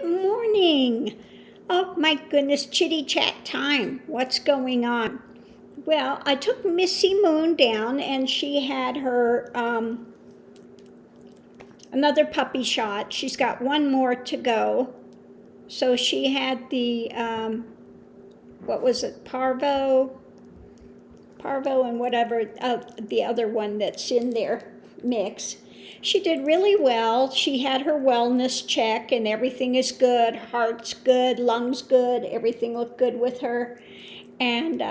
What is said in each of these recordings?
Good morning. Oh my goodness, chitty chat time. What's going on? Well, I took Missy Moon down and she had her another puppy shot. She's got one more to go. So she had the, what was it, Parvo and whatever, the other one that's in their mix. She did really well. She had her wellness check and everything is good. Heart's good, lungs good, everything looked good with her. And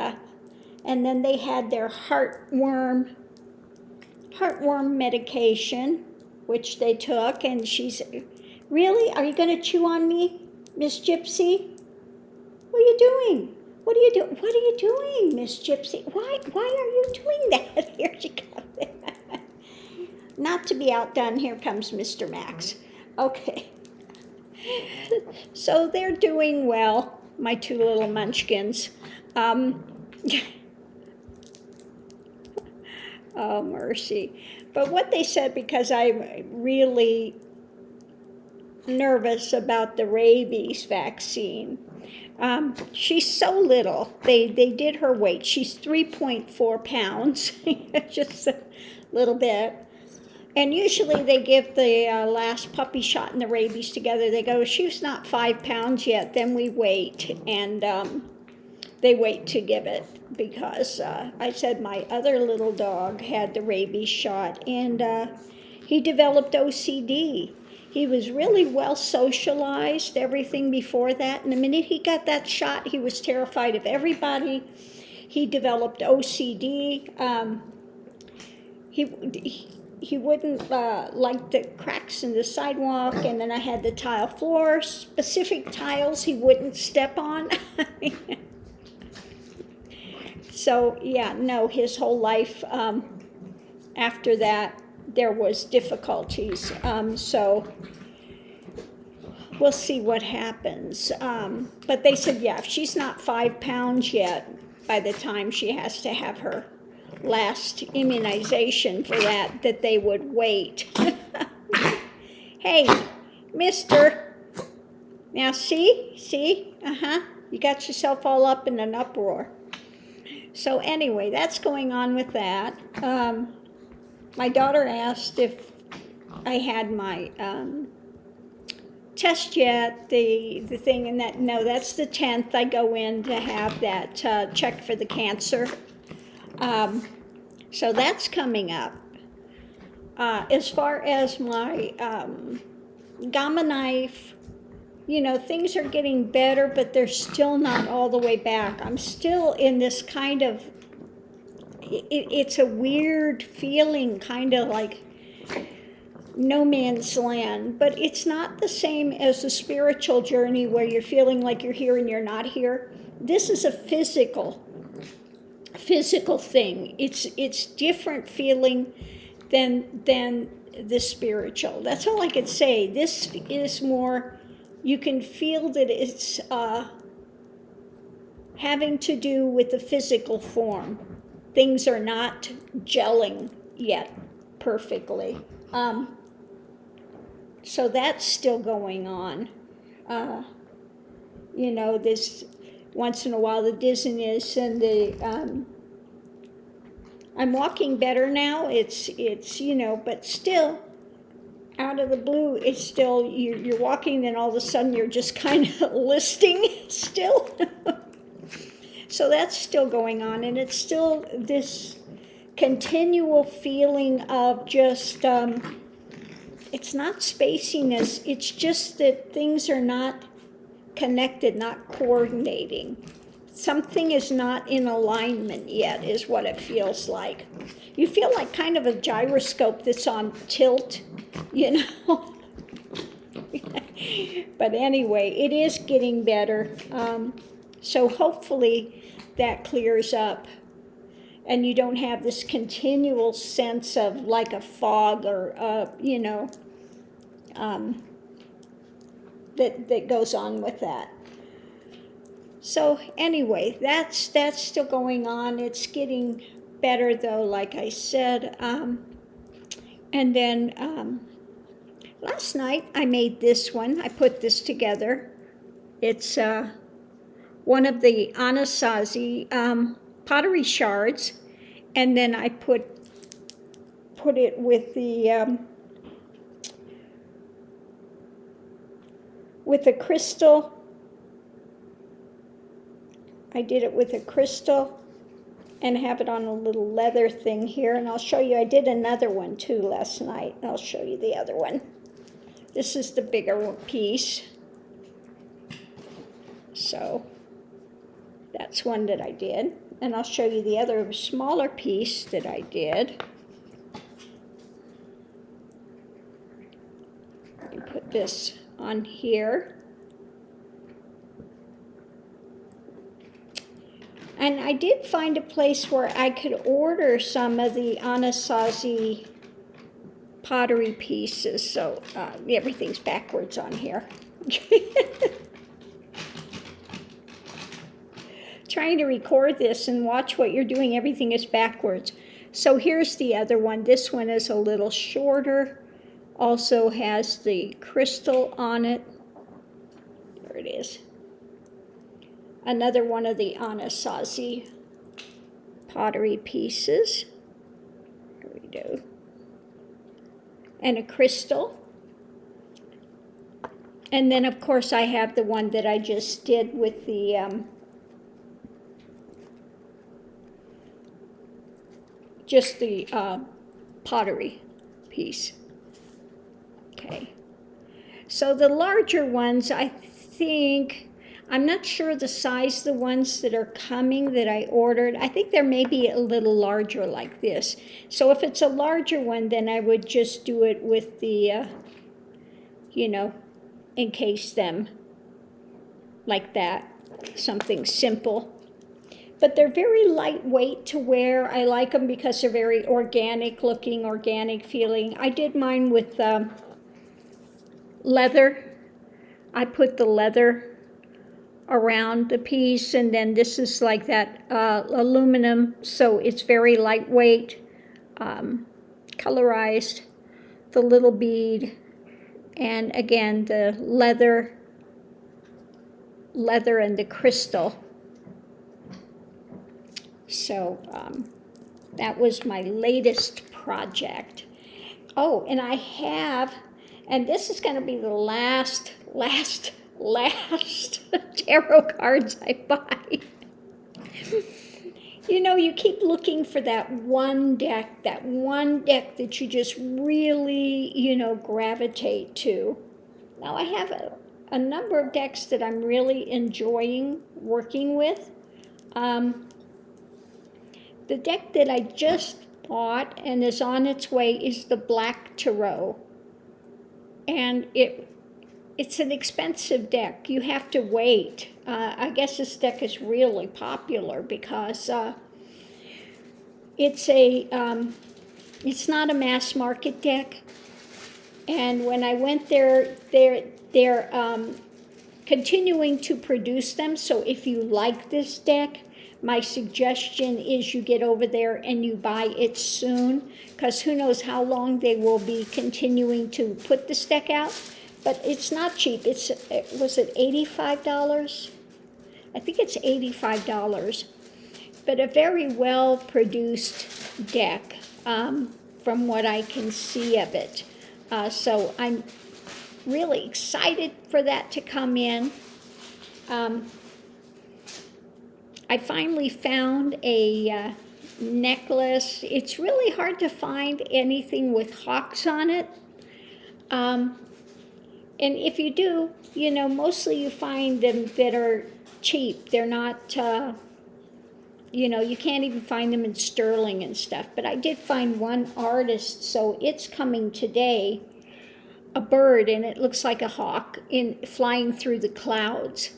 then they had their heartworm medication, which they took. And she's, really? Are you going to chew on me, Miss Gypsy? What are you doing? What are you doing, Miss Gypsy? Why are you doing that? Here she comes. Not to be outdone, here comes Mr. Max. Okay. So they're doing well, my two little munchkins. Oh, mercy. But what they said, because I'm really nervous about the rabies vaccine, she's so little. They did her weight. She's 3.4 pounds, just a little bit. And usually they give the last puppy shot and the rabies together. They go, she's not 5 pounds yet, then we wait. And they wait to give it because I said my other little dog had the rabies shot and he developed OCD. He was really well socialized, everything before that. And the minute he got that shot, he was terrified of everybody. He developed OCD. He wouldn't like the cracks in the sidewalk, and then I had the tile floor, specific tiles he wouldn't step on. So, yeah, no, his whole life after that, there was difficulties. So we'll see what happens. But they said, yeah, if she's not 5 pounds yet, by the time she has to have her last immunization for that they would wait. Hey, mister. Now see? You got yourself all up in an uproar. So anyway, that's going on with that. My daughter asked if I had my test yet, the thing, and that, no, that's the 10th. I go in to have that check for the cancer. So that's coming up. As far as my gamma knife, things are getting better, but they're still not all the way back. I'm still in this kind of, it's a weird feeling, kind of like no man's land, but it's not the same as a spiritual journey where you're feeling like you're here and you're not here. This is a physical thing. It's different feeling than the spiritual. That's all I could say. This is more, you can feel that it's having to do with the physical form. Things are not gelling yet perfectly. So that's still going on. This once in a while the dizziness and the I'm walking better now. It's but still out of the blue, it's still you're walking, then all of a sudden you're just kind of listing still. So that's still going on, and it's still this continual feeling of just it's not spaciness, it's just that things are not connected, not coordinating. Something is not in alignment yet, is what it feels like. You feel like kind of a gyroscope that's on tilt, But anyway, it is getting better. So hopefully that clears up and you don't have this continual sense of like a fog or, that goes on with that. So anyway, that's still going on. It's getting better though, like I said. And then last night I made this one. I put this together. It's one of the Anasazi pottery shards, and then I put it with the with a crystal. I did it with a crystal and have it on a little leather thing here, and I'll show you. I did another one too last night. I'll show you the other one. This is the bigger piece. So that's one that I did, and I'll show you the other smaller piece that I did. I put this on here. And I did find a place where I could order some of the Anasazi pottery pieces. So everything's backwards on here. Trying to record this and watch what you're doing, everything is backwards. So here's the other one. This one is a little shorter. Also has the crystal on it. There it is. Another one of the Anasazi pottery pieces. There we go. And a crystal. And then, of course, I have the one that I just did with the just the pottery piece. Okay. So the larger ones, I think, I'm not sure the size of the ones that are coming that I ordered. I think there may be a little larger like this. So if it's a larger one, then I would just do it with the, encase them like that. Something simple. But they're very lightweight to wear. I like them because they're very organic looking, organic feeling. I did mine with leather. I put the leather around the piece, and then this is like that aluminum, so it's very lightweight, colorized, the little bead, and again the leather and the crystal. So that was my latest project. Oh, and I have, and this is going to be the last tarot cards I buy. You keep looking for that one deck that you just really, gravitate to. Now I have a number of decks that I'm really enjoying working with. The deck that I just bought and is on its way is the Black Tarot. And it's an expensive deck. You have to wait. I guess this deck is really popular because it's not a mass market deck. And when I went there, they're continuing to produce them. So if you like this deck, my suggestion is you get over there and you buy it soon, because who knows how long they will be continuing to put this deck out. But it's not cheap. Was it $85? I think it's $85. But a very well produced deck from what I can see of it. So I'm really excited for that to come in. I finally found a necklace. It's really hard to find anything with hawks on it. And if you do, mostly you find them that are cheap. They're not, you can't even find them in sterling and stuff. But I did find one artist, so it's coming today, a bird, and it looks like a hawk flying through the clouds.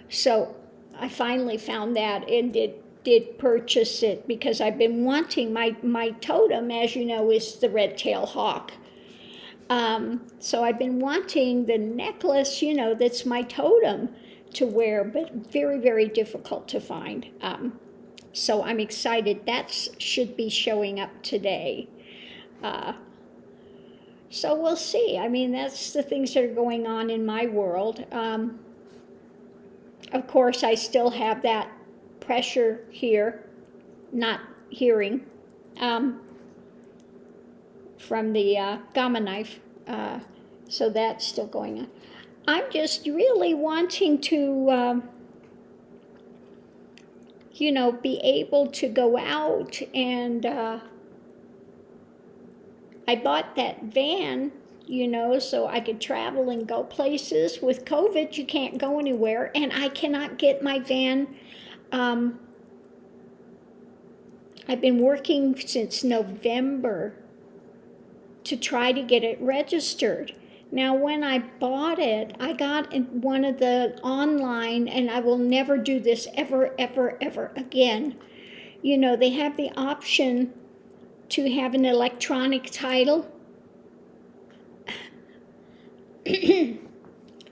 So I finally found that and did purchase it because I've been wanting, my totem, as you know, is the red-tailed hawk. So I've been wanting the necklace, that's my totem to wear, but very, very difficult to find. So I'm excited. That should be showing up today. So we'll see. I mean, that's the things that are going on in my world. Of course, I still have that pressure here, not hearing, from the gamma knife. So that's still going on. I'm just really wanting to, be able to go out and I bought that van, so I could travel and go places. With COVID, you can't go anywhere, and I cannot get my van. I've been working since November to try to get it registered. Now, when I bought it, I got in one of the online, and I will never do this ever, ever, ever again. They have the option to have an electronic title.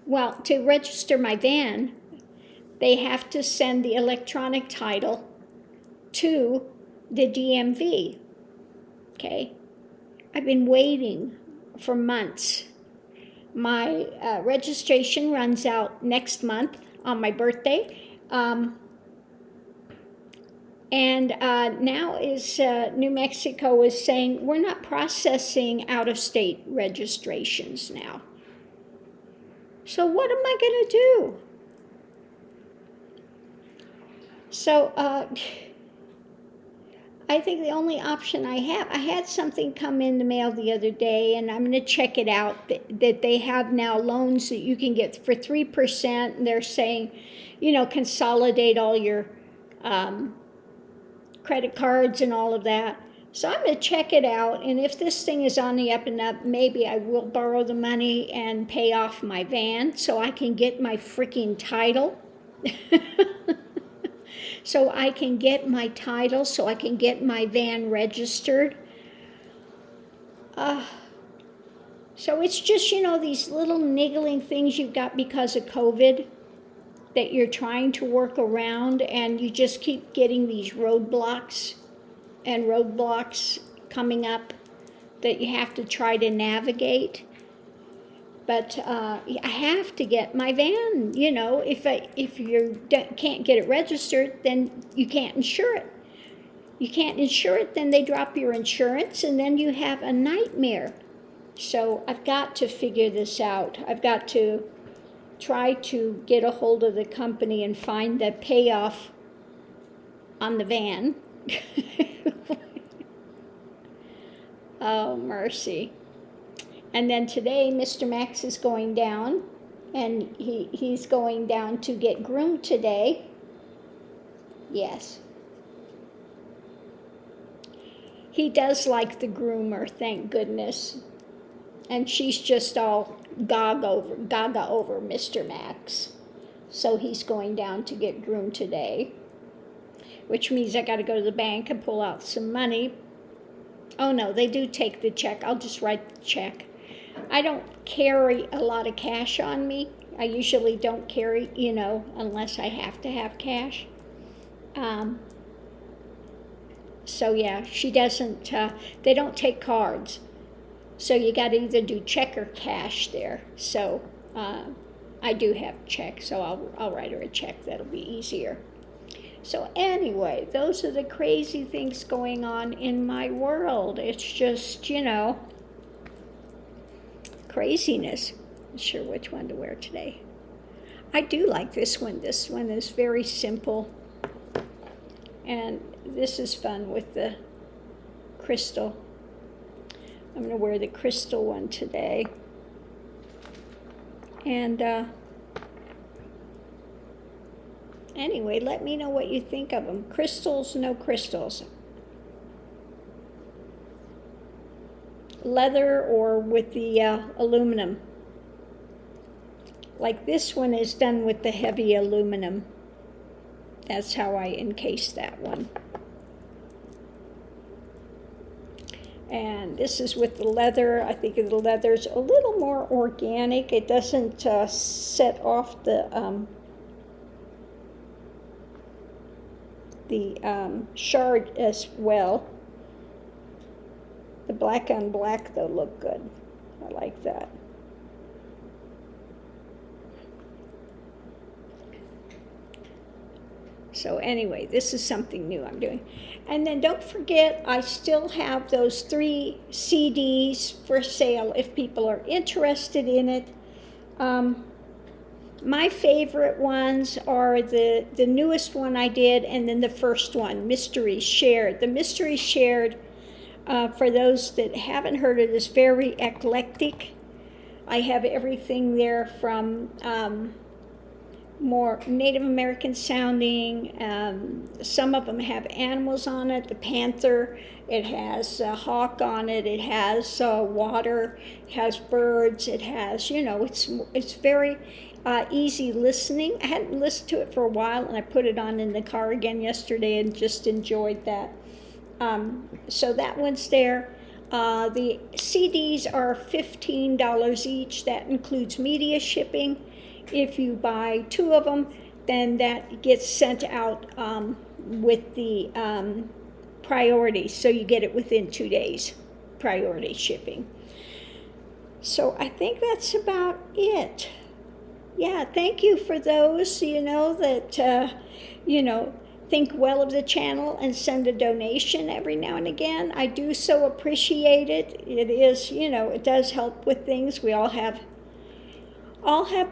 Well, to register my van, they have to send the electronic title to the DMV. Okay? I've been waiting for months. My registration runs out next month on my birthday. And now New Mexico is saying we're not processing out-of-state registrations now. So what am I going to do? So I think the only option I had something come in the mail the other day, and I'm going to check it out, that they have now loans that you can get for 3%, and they're saying, consolidate all your credit cards and all of that. So I'm going to check it out, and if this thing is on the up and up, maybe I will borrow the money and pay off my van so I can get my freaking title. So I can get my title, so I can get my van registered. So it's just, these little niggling things you've got because of COVID that you're trying to work around, and you just keep getting these roadblocks coming up that you have to try to navigate. But I have to get my van, if you can't get it registered, then you can't insure it. You can't insure it, then they drop your insurance, and then you have a nightmare. So I've got to figure this out. I've got to try to get a hold of the company and find the payoff on the van. Oh, mercy. And then today, Mr. Max is going down, and he's going down to get groomed today. Yes. He does like the groomer, thank goodness. And she's just all gaga over Mr. Max. So he's going down to get groomed today, which means I got to go to the bank and pull out some money. Oh no, they do take the check. I'll just write the check. I don't carry a lot of cash on me. I usually don't carry, unless I have to have cash. So yeah, she doesn't, they don't take cards. So you got to either do check or cash there. So I do have check, so I'll write her a check. That'll be easier. So anyway, those are the crazy things going on in my world. It's just, craziness. Not sure which one to wear today. I do like this one. This one is very simple. And this is fun with the crystal. I'm going to wear the crystal one today. And anyway, let me know what you think of them. Crystals, no crystals. Leather or with the aluminum. Like this one is done with the heavy aluminum. That's how I encased that one. And this is with the leather. I think the leather's a little more organic. It doesn't set off the shard as well. The black on black, though, look good. I like that. So anyway, this is something new I'm doing. And then don't forget, I still have those 3 CDs for sale if people are interested in it. My favorite ones are the newest one I did, and then the first one, Mystery Shared. The Mystery Shared, for those that haven't heard it, is very eclectic. I have everything there from more Native American sounding. Some of them have animals on it. The panther, it has a hawk on it. It has water. It has birds. It has, it's very easy listening. I hadn't listened to it for a while, and I put it on in the car again yesterday and just enjoyed that. So that one's there. The CDs are $15 each. That includes media shipping. If you buy 2 of them, then that gets sent out with the priority. So you get it within 2 days, priority shipping. So I think that's about it. Yeah, thank you for those, that, think well of the channel and send a donation every now and again. I do so appreciate it. It is, it does help with things. We all have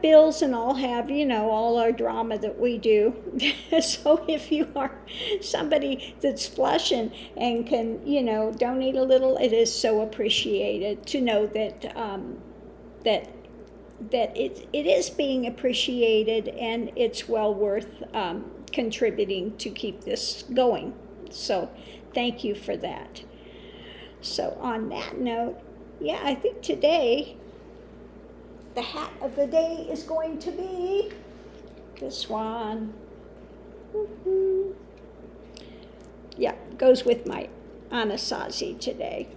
bills and all have, all our drama that we do. So if you are somebody that's flush and can, donate a little, it is so appreciated to know that that it is being appreciated, and it's well worth contributing to keep this going. So thank you for that. So on that note, yeah, I think today the hat of the day is going to be this one. Yeah, goes with my Anasazi today.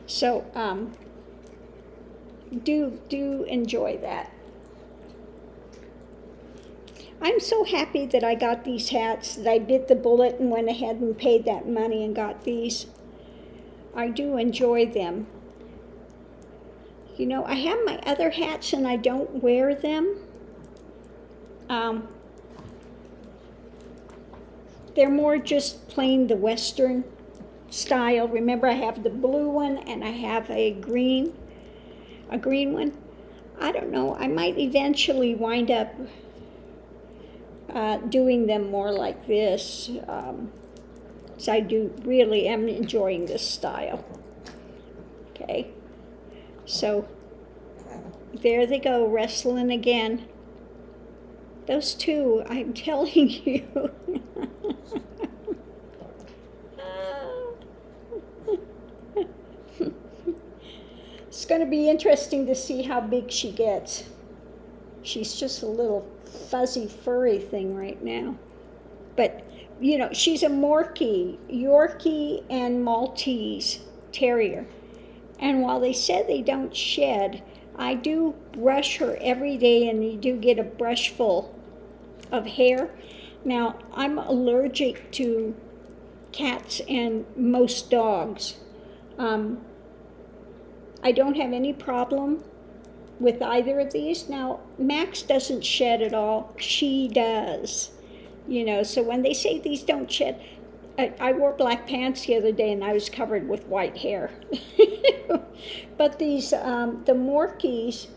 So do enjoy that. I'm so happy that I got these hats, that I bit the bullet and went ahead and paid that money and got these. I do enjoy them. I have my other hats and I don't wear them. They're more just plain the Western style. Remember, I have the blue one and I have a green one. I don't know, I might eventually wind up doing them more like this. So I really am enjoying this style. Okay, so there they go, wrestling again. Those 2, I'm telling you. It's going to be interesting to see how big she gets. She's just a little fuzzy, furry thing right now. But, she's a Yorkie and Maltese Terrier. And while they said they don't shed, I do brush her every day, and you do get a brush full of hair. Now, I'm allergic to cats and most dogs. I don't have any problem with either of these. Now, Max doesn't shed at all. She does. So when they say these don't shed, I wore black pants the other day and I was covered with white hair. But these, the Morkies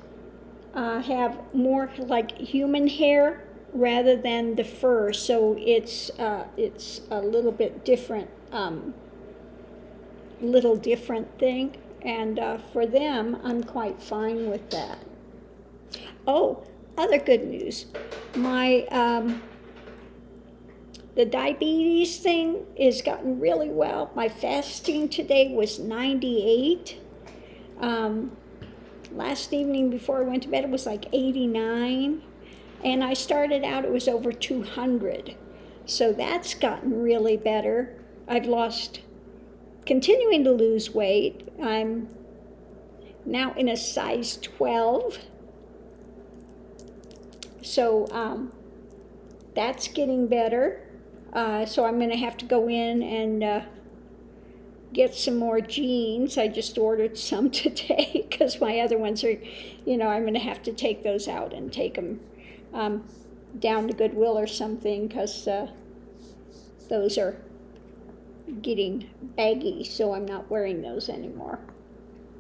have more like human hair rather than the fur, so it's a little bit different, thing. And for them, I'm quite fine with that. Oh, other good news. My the diabetes thing has gotten really well. My fasting today was 98. Last evening before I went to bed, it was like 89. And I started out, it was over 200. So that's gotten really better. I've continuing to lose weight. I'm now in a size 12. So that's getting better. So I'm going to have to go in and get some more jeans. I just ordered some today because my other ones are, I'm going to have to take those out and take them down to Goodwill or something, because those are getting baggy, so I'm not wearing those anymore.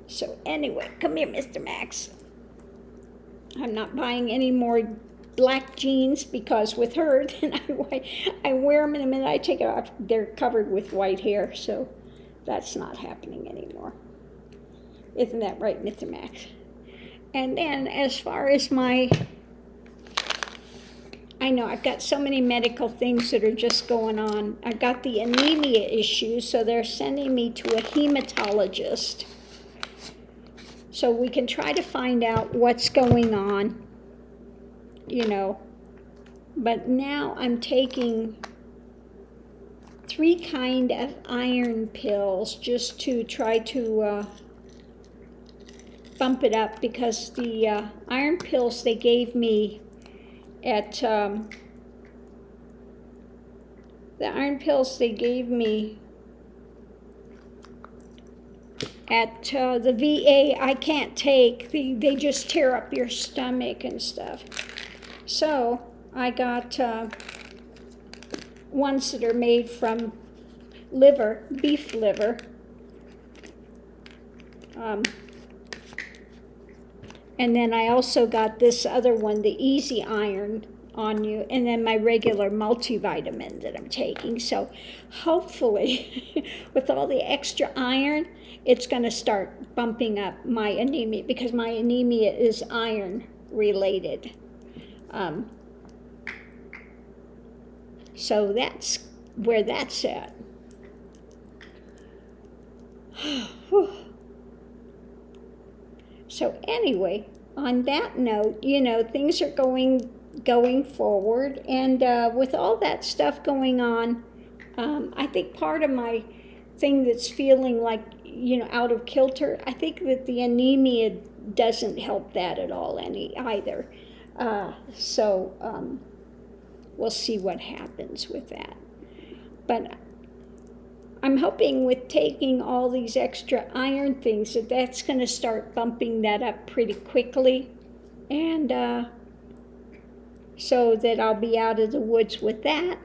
So anyway, come here, Mr. Max. I'm not buying any more black jeans, because with her, then I wear them, and the minute I take it off, they're covered with white hair, so that's not happening anymore. Isn't that right, Mr. Max? And then as far as I know I've got so many medical things that are just going on. I've got the anemia issue, so they're sending me to a hematologist, so we can try to find out what's going on, But now I'm taking 3 kind of iron pills just to try to bump it up, because the iron pills they gave me at the VA I can't take. They just tear up your stomach and stuff. So I got ones that are made from liver, beef liver. And then I also got this other one, the Easy Iron on You, and then my regular multivitamin that I'm taking. So hopefully with all the extra iron, it's going to start bumping up my anemia, because my anemia is iron related. So that's where that's at. So anyway, on that note, things are going forward, and with all that stuff going on, I think part of my thing that's feeling like, out of kilter, I think that the anemia doesn't help that at all either. So we'll see what happens with that. But I'm hoping with taking all these extra iron things that's going to start bumping that up pretty quickly, and so that I'll be out of the woods with that,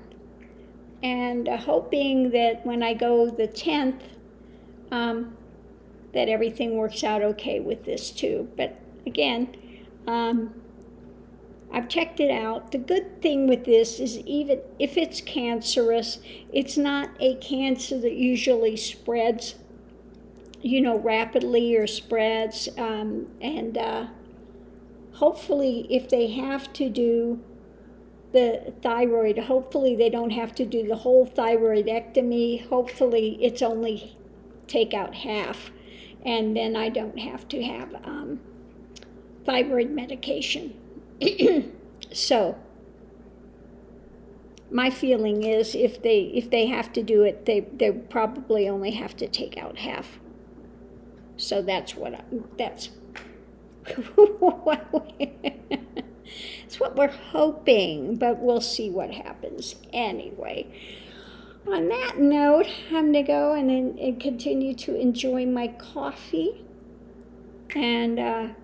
and hoping that when I go the 10th, that everything works out okay with this too. But again, I've checked it out. The good thing with this is, even if it's cancerous, it's not a cancer that usually spreads, rapidly or spreads. And hopefully if they have to do the thyroid, hopefully they don't have to do the whole thyroidectomy. Hopefully it's only take out half, and then I don't have to have thyroid medication. So my feeling is, if they have to do it, they probably only have to take out half. So that's that's what we're hoping, but we'll see what happens anyway. On that note, I'm gonna go and continue to enjoy my coffee, and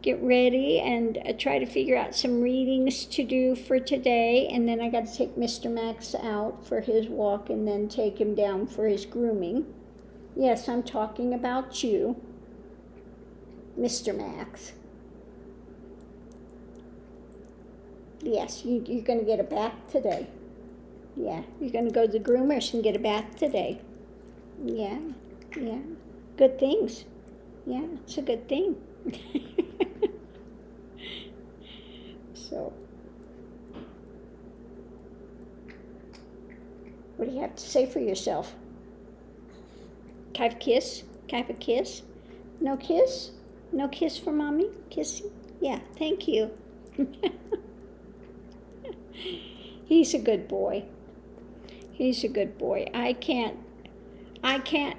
get ready and try to figure out some readings to do for today. And then I got to take Mr. Max out for his walk, and then take him down for his grooming. Yes, I'm talking about you, Mr. Max. Yes, you're going to get a bath today. Yeah, you're going to go to the groomers and get a bath today. Yeah. Good things. Yeah, it's a good thing. So, what do you have to say for yourself? Can I have a kiss? Can I have a kiss? No kiss? No kiss for Mommy? Kissy? Yeah, thank you. He's a good boy. He's a good boy. I can't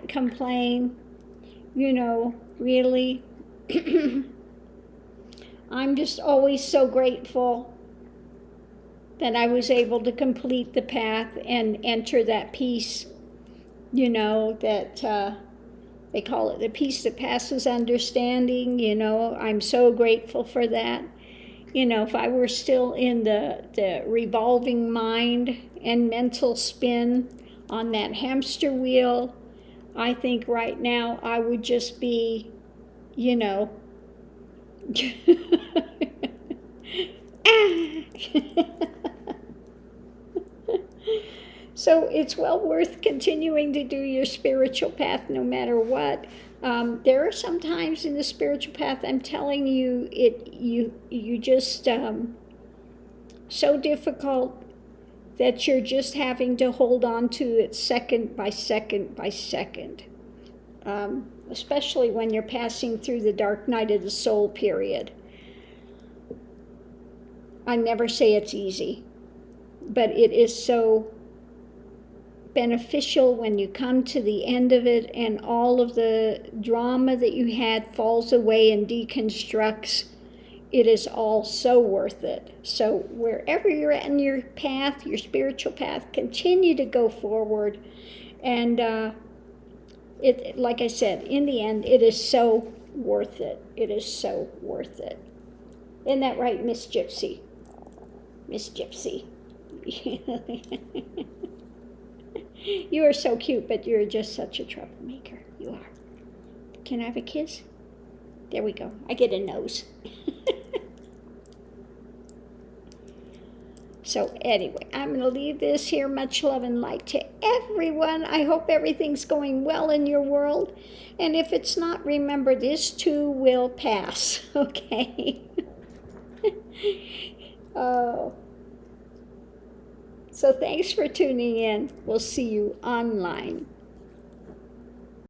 complain, really. I'm just always so grateful that I was able to complete the path and enter that peace that they call it the peace that passes understanding. I'm so grateful for that. If I were still in the revolving mind and mental spin on that hamster wheel, I think right now I would just be, So it's well worth continuing to do your spiritual path no matter what. There are some times in the spiritual path, I'm telling you, you just so difficult that you're just having to hold on to it second by second by second. Especially when you're passing through the dark night of the soul period. I never say it's easy, but it is so beneficial when you come to the end of it and all of the drama that you had falls away and deconstructs. It is all so worth it. So wherever you're at in your path, your spiritual path, continue to go forward. And it, like I said, in the end, it is so worth it. It is so worth it. Isn't that right, Miss Gypsy? Miss Gypsy. You are so cute, but you're just such a troublemaker. You are. Can I have a kiss? There we go. I get a nose. So anyway, I'm going to leave this here. Much love and light to everyone. I hope everything's going well in your world. And if it's not, remember, this too will pass. Okay? Oh. So thanks for tuning in. We'll see you online.